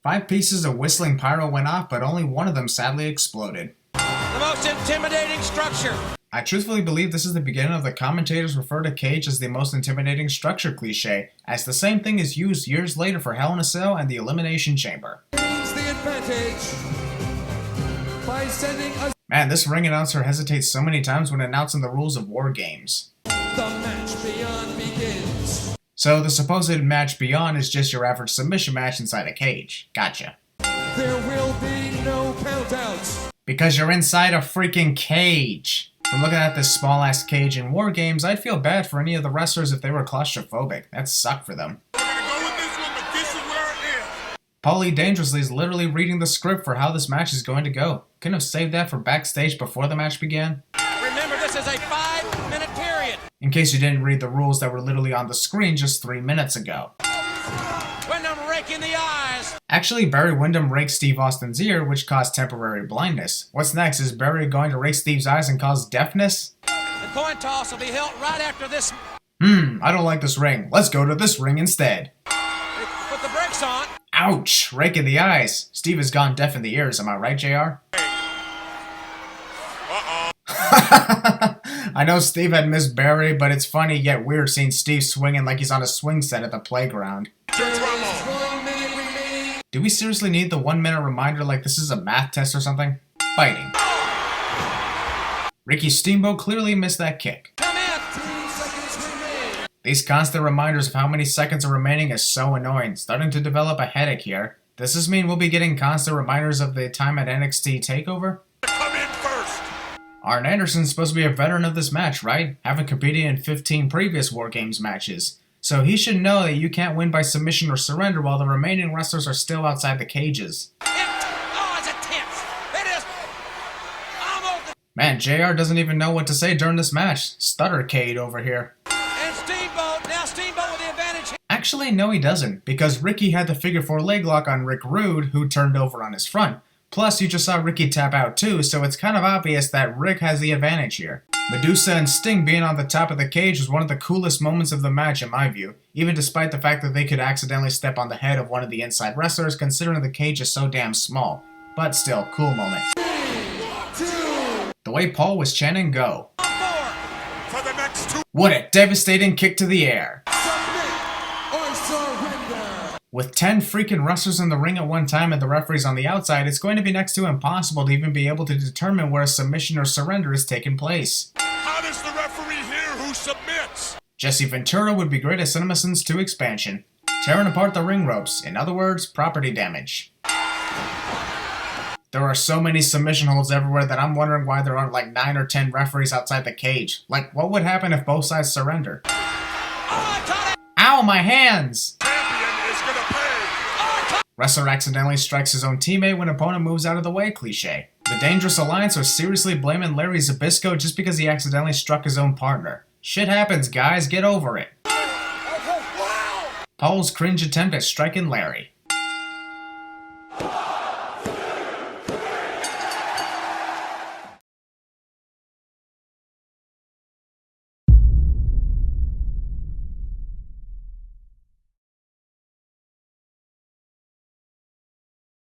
5 pieces of whistling pyro went off, but only one of them sadly exploded. The most intimidating structure. I truthfully believe this is the beginning of the commentators refer to Cage as the most intimidating structure cliche, as the same thing is used years later for Hell in a Cell and the Elimination Chamber. Gains the advantage by sending a... Man, this ring announcer hesitates so many times when announcing the rules of WarGames. The match beyond begins. So the supposed match beyond is just your average submission match inside a cage. Gotcha. There will be no countouts. Because you're inside a freaking cage. From looking at this small ass cage in WarGames, I'd feel bad for any of the wrestlers if they were claustrophobic. That'd suck for them. Paulie Dangerously is literally reading the script for how this match is going to go. Couldn't have saved that for backstage before the match began. Remember, this is a 5-minute period. In case you didn't read the rules that were literally on the screen just 3 minutes ago. Wyndham raking the eyes. Actually, Barry Windham raked Steve Austin's ear, which caused temporary blindness. What's next? Is Barry going to rake Steve's eyes and cause deafness? The coin toss will be held right after this. I don't like this ring. Let's go to this ring instead. Put the brakes on. Ouch! Rake in the eyes. Steve has gone deaf in the ears, am I right, JR? I know Steve had missed Barry, but it's funny yet weird seeing Steve swinging like he's on a swing set at the playground. Do we seriously need the 1 minute reminder like this is a math test or something? Fighting. Ricky Steamboat clearly missed that kick. Come in. These constant reminders of how many seconds are remaining is so annoying. Starting to develop a headache here. Does this mean we'll be getting constant reminders of the time at NXT TakeOver? Come in first. Arn Anderson's supposed to be a veteran of this match, right? Having competed in 15 previous WarGames matches. So he should know that you can't win by submission or surrender while the remaining wrestlers are still outside the cages. It's intense. It is almost. Man, JR doesn't even know what to say during this match. Stuttercade over here. And Steamboat. Now Steamboat with the advantage. Actually, no he doesn't, because Ricky had the figure 4 leg lock on Rick Rude, who turned over on his front. Plus, you just saw Ricky tap out too, so it's kind of obvious that Rick has the advantage here. Medusa and Sting being on the top of the cage was one of the coolest moments of the match in my view, even despite the fact that they could accidentally step on the head of one of the inside wrestlers considering the cage is so damn small. But still, cool moment. The way Paul was chanting go. For the next 2. What a devastating kick to the air. Or surrender. With 10 freaking wrestlers in the ring at one time and the referees on the outside, it's going to be next to impossible to even be able to determine where a submission or surrender is taking place. How does the referee hear who submits? Jesse Ventura would be great at Cinema Sins 2 expansion. Tearing apart the ring ropes, in other words, property damage. There are so many submission holds everywhere that I'm wondering why there aren't like 9 or 10 referees outside the cage. Like, what would happen if both sides surrender? Ow, my hands! Wrestler accidentally strikes his own teammate when opponent moves out of the way cliche. The Dangerous Alliance are seriously blaming Larry Zbyszko just because he accidentally struck his own partner. Shit happens, guys, get over it. Paul's cringe attempt at striking Larry.